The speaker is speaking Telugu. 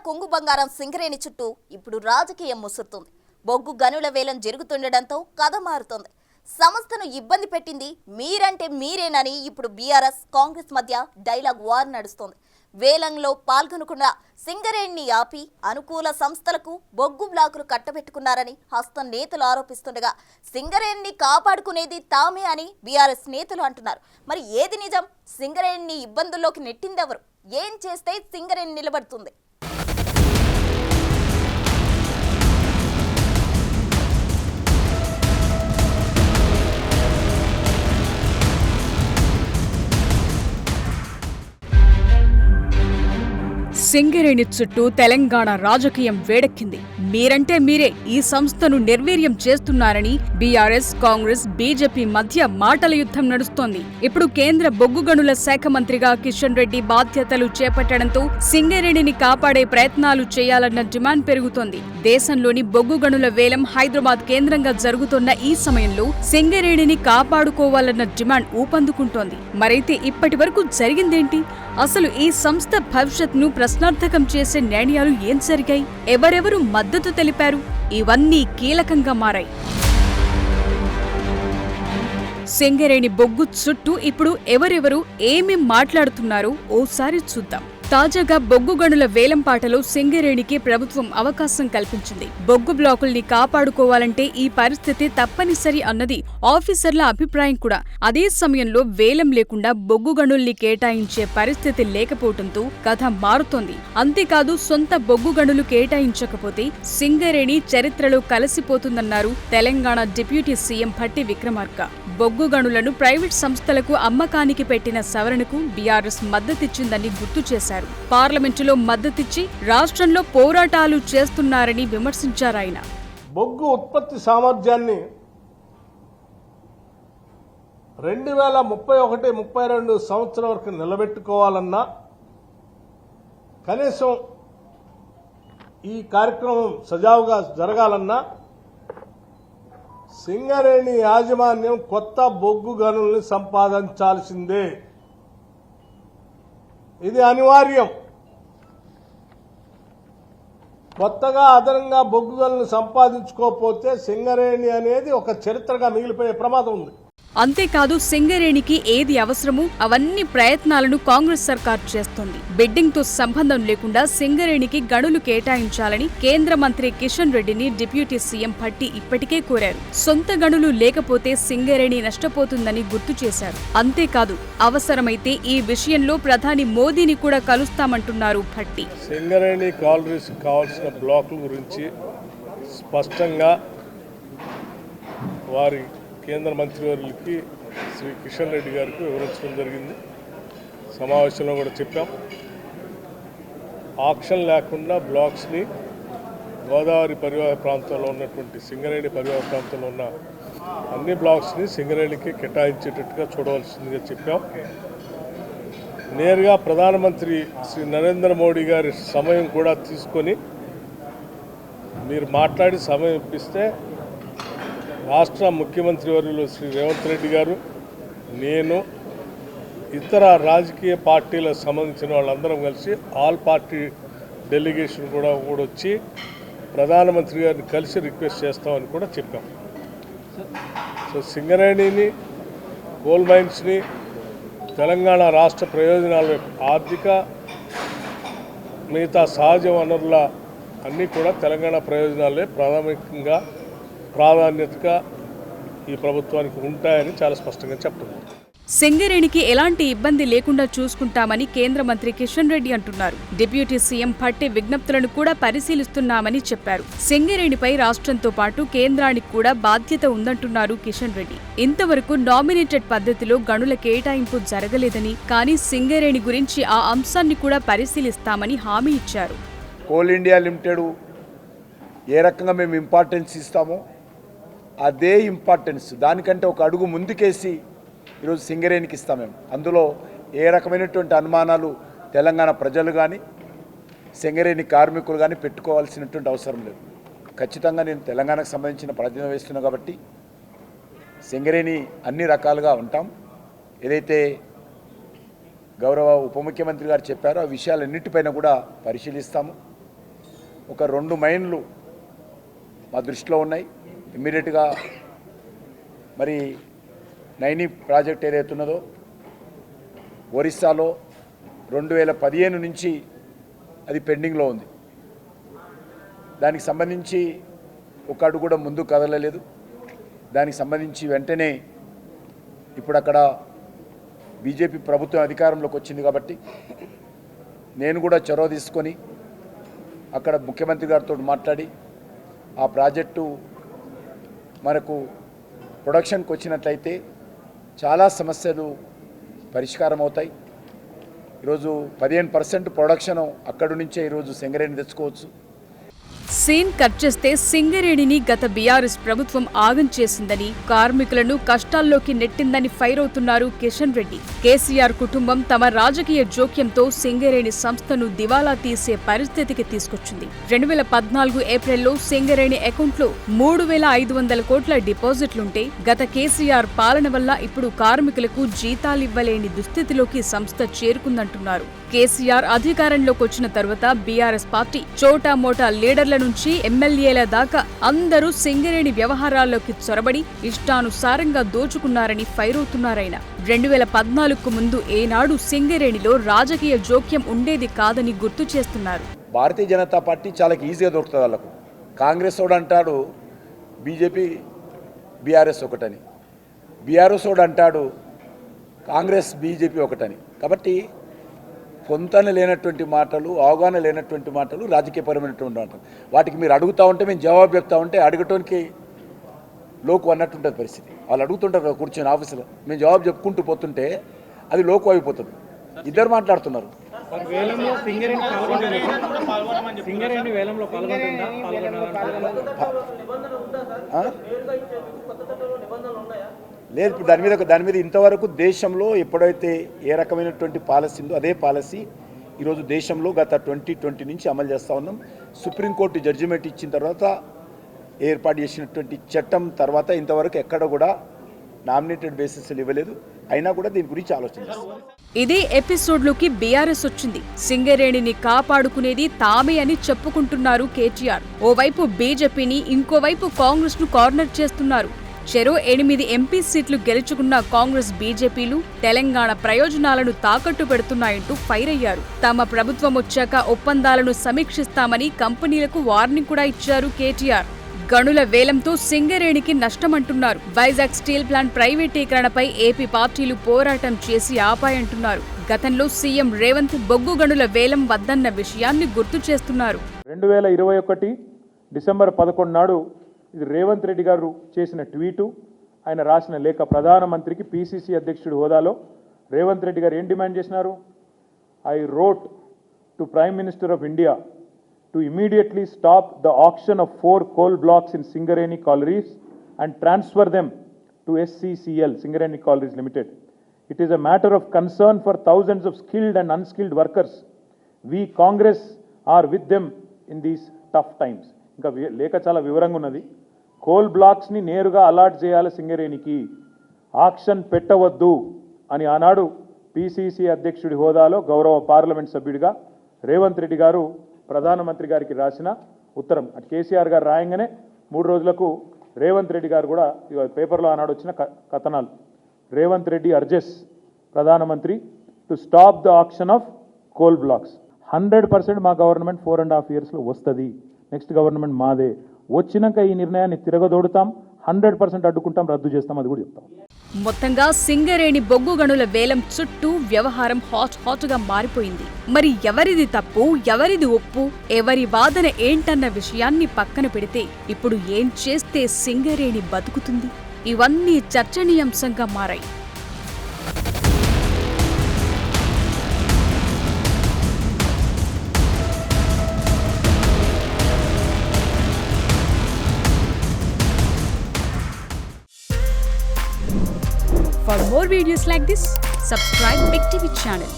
కొంగు బంగారం సింగరేణి చుట్టూ ఇప్పుడు రాజకీయం ముసురుతుంది. బొగ్గు గనుల వేలం జరుగుతుండడంతో కథ మారుతోంది. సంస్థను ఇబ్బంది పెట్టింది మీరంటే మీరేనని ఇప్పుడు బీఆర్ఎస్ కాంగ్రెస్ మధ్య డైలాగ్ వార్ నడుస్తోంది. వేలంలో పాల్గొనకుండా సింగరేణిని ఆపి అనుకూల సంస్థలకు బొగ్గు బ్లాకులు కట్టబెట్టుకున్నారని హస్తం నేతలు ఆరోపిస్తుండగా సింగరేణిని కాపాడుకునేది తామే అని బీఆర్ఎస్ నేతలు అంటున్నారు. మరి ఏది నిజం? సింగరేణిని ఇబ్బందుల్లోకి నెట్టిందెవరు? ఏం చేస్తే సింగరేణి నిలబడుతుంది? సింగరేణి చుట్టూ తెలంగాణ రాజకీయం వేడెక్కింది. మీరంటే మీరే ఈ సంస్థను నిర్వీర్యం చేస్తున్నారని బీఆర్ఎస్, కాంగ్రెస్, బీజేపీ మధ్య మాటల యుద్ధం నడుస్తోంది. ఇప్పుడు కేంద్ర బొగ్గు గనుల శాఖ మంత్రిగా కిషన్ రెడ్డి బాధ్యతలు చేపట్టడంతో సింగరేణిని కాపాడే ప్రయత్నాలు చేయాలన్న డిమాండ్ పెరుగుతోంది. దేశంలోని బొగ్గు గనుల వేలం హైదరాబాద్ కేంద్రంగా జరుగుతున్న ఈ సమయంలో సింగరేణిని కాపాడుకోవాలన్న డిమాండ్ ఊపందుకుంటోంది. మరైతే ఇప్పటి వరకు జరిగిందేంటి? అసలు ఈ సంస్థ భవిష్యత్తును ప్రశ్నార్థకం చేసే నిర్ణయాలు ఏం జరిగాయి? ఎవరెవరు మద్దతు తెలిపారు? ఇవన్నీ కీలకంగా మారాయి. సింగరేణి బొగ్గు చుట్టూ ఇప్పుడు ఎవరెవరు ఏమేం మాట్లాడుతున్నారో ఓసారి చూద్దాం. తాజాగా బొగ్గు గనుల వేలంపాటలో సింగరేణికి ప్రభుత్వం అవకాశం కల్పించింది. బొగ్గు బ్లాకుల్ని కాపాడుకోవాలంటే ఈ పరిస్థితి తప్పనిసరి అన్నది ఆఫీసర్ల అభిప్రాయం కూడా. అదే సమయంలో వేలం లేకుండా బొగ్గు గనుల్ని కేటాయించే పరిస్థితి లేకపోవడంతో కథ మారుతోంది. అంతేకాదు, సొంత బొగ్గు గనులు కేటాయించకపోతే సింగరేణి చరిత్రలో కలిసిపోతుందన్నారు తెలంగాణ డిప్యూటీ సీఎం భట్టి విక్రమార్క. బొగ్గు గనులను ప్రైవేట్ సంస్థలకు అమ్మకానికి పెట్టిన సవరణకు బీఆర్ఎస్ మద్దతిచ్చిందని గుర్తు చేశారు. పార్లమెంటులో మద్దతిచ్చి రాష్ట్రంలో పోరాటాలు చేస్తున్నారని విమర్శించారాయన. బొగ్గు ఉత్పత్తి సామర్థ్యాన్ని 2031-32 సంవత్సరం వరకు నిలబెట్టుకోవాలన్నా, కనీసం ఈ కార్యక్రమం సజావుగా జరగాలన్నా సింగరేణి యాజమాన్యం కొత్త బొగ్గు గనుల్ని సంపాదించాల్సిందే. ఇది అనివార్యం. కొత్తగా అదనంగా బొగ్గు గనులను సంపాదించుకోకపోతే సింగరేణి అనేది ఒక చరిత్రగా మిగిలిపోయే ప్రమాదం ఉంది. అంతేకాదు, సింగరేణికి ఏది అవసరమో అవన్నీ ప్రయత్నాలను కాంగ్రెస్ సర్కార్ చేస్తోంది. బిడ్డింగ్ తో సంబంధం లేకుండా సింగరేణికి గనులు కేటాయించాలని కేంద్ర మంత్రి కిషన్ రెడ్డిని డిప్యూటీ సీఎం భట్టి ఇప్పటికే కోరారు. సొంత గనులు లేకపోతే సింగరేణి నష్టపోతుందని గుర్తు చేశారు. అంతేకాదు, అవసరమైతే ఈ విషయంలో ప్రధాని మోదీని కూడా కలుస్తామంటున్నారు భట్టి. సింగరేణి కాలరీస్ కావాల్సిన బ్లాకుల గురించి స్పష్టంగా వారి కేంద్ర మంత్రివర్యులకి శ్రీ కిషన్ రెడ్డి గారికి వివరించడం జరిగింది. సమావేశంలో కూడా చెప్పాం. ఆక్షన్ లేకుండా బ్లాక్స్ని గోదావరి పరివాహ ప్రాంతంలో ఉన్నటువంటి సింగరేణి పరివాహ ప్రాంతంలో ఉన్న అన్ని బ్లాక్స్ని సింగరేణికి కేటాయించేటట్టుగా చూడవలసిందిగా చెప్పాం. నేరుగా ప్రధానమంత్రి శ్రీ నరేంద్ర మోడీ గారి సమయం కూడా తీసుకొని మీరు మాట్లాడి సమయం ఇప్పిస్తే రాష్ట్ర ముఖ్యమంత్రి వర్యులు శ్రీ రేవంత్ రెడ్డి గారు, నేను, ఇతర రాజకీయ పార్టీలకు సంబంధించిన వాళ్ళందరం కలిసి ఆల్ పార్టీ డెలిగేషన్ కూడా వచ్చి ప్రధానమంత్రి గారిని కలిసి రిక్వెస్ట్ చేస్తామని కూడా చెప్పాం. సో సింగరేణిని, కోల్ మైన్స్ని తెలంగాణ రాష్ట్ర ప్రయోజనాల ఆర్థిక, మిగతా సహజ వనరుల అన్నీ కూడా తెలంగాణ ప్రయోజనాలే ప్రాధాన్యతగా ఈ ప్రభుత్వానికి ఉంటాయని చాలా స్పష్టంగా చెప్తున్నారు. సింగరేణికి ఎలాంటి ఇబ్బంది లేకుండా చూసుకుంటామని కేంద్ర మంత్రి కిషన్ రెడ్డి అంటున్నారు. డిప్యూటీ సీఎం భట్టి విజ్ఞప్తులను కూడా పరిశీలిస్తున్నామని చెప్పారు. సింగరేణిపై రాష్ట్రంతో పాటు కేంద్రానికి కూడా బాధ్యత ఉందంటున్నారు కిషన్ రెడ్డి. ఇంతవరకు నామినేటెడ్ పద్ధతిలో గనుల కేటాయింపు జరగలేదని, కానీ సింగరేణి గురించి ఆ అంశాన్ని కూడా పరిశీలిస్తామని హామీ ఇచ్చారు. కోల్ ఇండియా లిమిటెడ్ ఏ రకంగా మేము ఇంపార్టెన్స్ ఇస్తామో అదే ఇంపార్టెన్స్, దానికంటే ఒక అడుగు ముందుకేసి ఈరోజు సింగరేణికి ఇస్తాం మేము. అందులో ఏ రకమైనటువంటి అనుమానాలు తెలంగాణ ప్రజలు కానీ సింగరేణి కార్మికులు కానీ పెట్టుకోవాల్సినటువంటి అవసరం లేదు. ఖచ్చితంగా నేను తెలంగాణకు సంబంధించిన ప్రాతినిధ్యం వహిస్తున్నాను కాబట్టి సింగరేణి అన్ని రకాలుగా ఉంటాం. ఏదైతే గౌరవ ఉప ముఖ్యమంత్రి గారు చెప్పారో ఆ విషయాలన్నిటిపైన కూడా పరిశీలిస్తాము. ఒక 2 మైన్లు మా దృష్టిలో ఉన్నాయి. ఇమ్మీడియట్గా మరి నైని ప్రాజెక్ట్ ఏదైతే ఉన్నదో ఒరిస్సాలో 2015 నుంచి అది పెండింగ్లో ఉంది. దానికి సంబంధించి ఒక అడుగు కూడా ముందు కదలలేదు. దానికి సంబంధించి వెంటనే ఇప్పుడు అక్కడ బీజేపీ ప్రభుత్వం అధికారంలోకి వచ్చింది కాబట్టి నేను కూడా చొరవ తీసుకొని అక్కడ ముఖ్యమంత్రి గారితో మాట్లాడి ఆ ప్రాజెక్టు మనకు ప్రొడక్షన్కి వచ్చినట్లయితే చాలా సమస్యలు పరిష్కారం అవుతాయి. ఈరోజు 15% ప్రొడక్షన్ అక్కడి నుంచే ఈరోజు సింగరేణి తెచ్చుకోవచ్చు. సీన్ కట్ చేస్తే సింగరేణిని గత బీఆర్ఎస్ ప్రభుత్వం ఆగం చేసిందని, కార్మికులను కష్టాల్లోకి నెట్టిందని ఫైర్ అవుతున్నారు కిషన్ రెడ్డి. కేసీఆర్ కుటుంబం తమ రాజకీయ జోక్యంతో సింగరేణి సంస్థను దివాలా తీసే పరిస్థితికి తీసుకొచ్చింది. 2014 ఏప్రిల్లో సింగరేణి అకౌంట్లో 3,500 కోట్ల డిపాజిట్లుంటే గత కేసీఆర్ పాలన వల్ల ఇప్పుడు కార్మికులకు జీతాలివ్వలేని దుస్థితిలోకి సంస్థ చేరుకుందంటున్నారు. కేసీఆర్ అధికారంలోకి వచ్చిన తర్వాత బీఆర్ఎస్ పార్టీ చోటా మోటా లీడర్ల నుంచి ఎమ్మెల్యేల దాకా అందరూ సింగరేణి వ్యవహారాల్లోకి చొరబడి ఇష్టానుసారంగా దోచుకున్నారని ఫైర్ అవుతున్నారాయన. 2014కు ముందు ఏనాడు సింగరేణిలో రాజకీయ జోక్యం ఉండేది కాదని గుర్తు చేస్తున్నారు. భారతీయ జనతా పార్టీ చాలా ఈజీగా దొరుకుతుంది వాళ్ళకు. కాంగ్రెస్ వాడు అంటాడు బీజేపీ బీఆర్ఎస్ ఒకటని, బీఆర్ఎస్ వాడు అంటాడు కాంగ్రెస్ బీజేపీ ఒకటని. కాబట్టి పొంతన లేనటువంటి మాటలు, అవగాహన లేనటువంటి మాటలు, రాజకీయపరమైనటువంటి మాటలు. వాటికి మీరు అడుగుతూ ఉంటే మేము జవాబు చెప్తా ఉంటే అడగటానికి లోకు అన్నట్టు ఉంటుంది పరిస్థితి. వాళ్ళు అడుగుతుంటారు కూర్చొని ఆఫీసులో, మేము జవాబు చెప్పుకుంటూ పోతుంటే అది లోకు అయిపోతుంది. ఇద్దరు మాట్లాడుతున్నారు. లేదు, ఇప్పుడు దాని మీద ఇంతవరకు దేశంలో ఎప్పుడైతే ఏ రకమైనటువంటి పాలసీ ఉందో అదే పాలసీ ఈరోజు దేశంలో గత 2020 నుంచి అమలు చేస్తూ ఉన్నాం. సుప్రీంకోర్టు జడ్జిమెంట్ ఇచ్చిన తర్వాత ఏర్పాటు చేసినటువంటి చట్టం తర్వాత ఇంతవరకు ఎక్కడ కూడా నామినేటెడ్ బేసిస్లు ఇవ్వలేదు. అయినా కూడా దీని గురించి ఆలోచించారు. ఇదే ఎపిసోడ్లోకి బీఆర్ఎస్ వచ్చింది. సింగరేణిని కాపాడుకునేది తామే అని చెప్పుకుంటున్నారు కేటీఆర్. ఓవైపు బీజేపీని, ఇంకోవైపు కాంగ్రెస్ ను కార్నర్ చేస్తున్నారు. చెరో 8 ఎంపీ సీట్లు గెలుచుకున్న కాంగ్రెస్, బీజేపీలు తెలంగాణ ప్రయోజనాలను తాకట్టు పెడుతున్నాయంటూ ఫైర్ అయ్యారు. తమ ప్రభుత్వం వచ్చాక ఒప్పందాలను సమీక్షిస్తామని కంపెనీలకు వార్నింగ్ కూడా ఇచ్చారు కేటీఆర్. గనుల వేలంతో సింగరేణికి నష్టమంటున్నారు. వైజాగ్ స్టీల్ ప్లాంట్ ప్రైవేటీకరణపై ఏపీ పార్టీలు పోరాటం చేసి ఆపాయంటున్నారు. గతంలో సీఎం రేవంత్ బొగ్గు గనుల వేలం వద్దన్న విషయాన్ని గుర్తు చేస్తున్నారు. 2021 డిసెంబర్ 11 నాడు ఇది రేవంత్ రెడ్డి గారు చేసిన ట్వీటు, ఆయన రాసిన లేఖ. ప్రధానమంత్రికి పీసీసీ అధ్యక్షుడి హోదాలో రేవంత్ రెడ్డి గారు ఏం డిమాండ్ చేసినారు? I wrote to prime minister of India to immediately stop the auction of 4 coal blocks in Singareni Collieries and transfer them to SCCL, Singareni Collieries Limited. It is a matter of concern for thousands of skilled and unskilled workers. We Congress are with them in these tough times. ఇంకా లేఖ చాలా వివరంగా ఉన్నది. కోల్ బ్లాక్స్ ని నేరుగా అలాట్ చేయాలి సింగరేణికి, ఆక్షన్ పెట్టవద్దు అని ఆనాడు పీసీసీ అధ్యక్షుడి హోదాలో గౌరవ పార్లమెంట్ సభ్యుడిగా రేవంత్ రెడ్డి గారు ప్రధానమంత్రి గారికి రాసిన ఉత్తరం. అటు కేసీఆర్ గారు రాయంగానే 3 రోజులకు రేవంత్ రెడ్డి గారు కూడా పేపర్లో ఆనాడు వచ్చిన కథనాలు. రేవంత్ రెడ్డి అర్జెస్ ప్రధానమంత్రి to stop the auction of coal blocks. 100% మా గవర్నమెంట్ 4.5 yearsలో వస్తుంది. నెక్స్ట్ గవర్నమెంట్ మాదే. వచ్చినాక ఈ నిర్ణయాన్ని తిరగదోడుతాం, 100% అడ్డుకుంటాం, రద్దు చేస్తాం, అది కూడా చెప్తాం. మొత్తంగా సింగరేణి బొగ్గు గనుల వేలం చుట్టూ వ్యవహారం హాట్ గా మారిపోయింది. మరి ఎవరిది తప్పు, ఎవరిది ఒప్పు, ఎవరి వాదన ఏంటన్న విషయాన్ని పక్కన పెడితే ఇప్పుడు ఏం చేస్తే సింగరేణి బతుకుతుంది? ఇవన్నీ చర్చనీయాంశంగా మారాయి. For more videos like this, subscribe Big TV channel.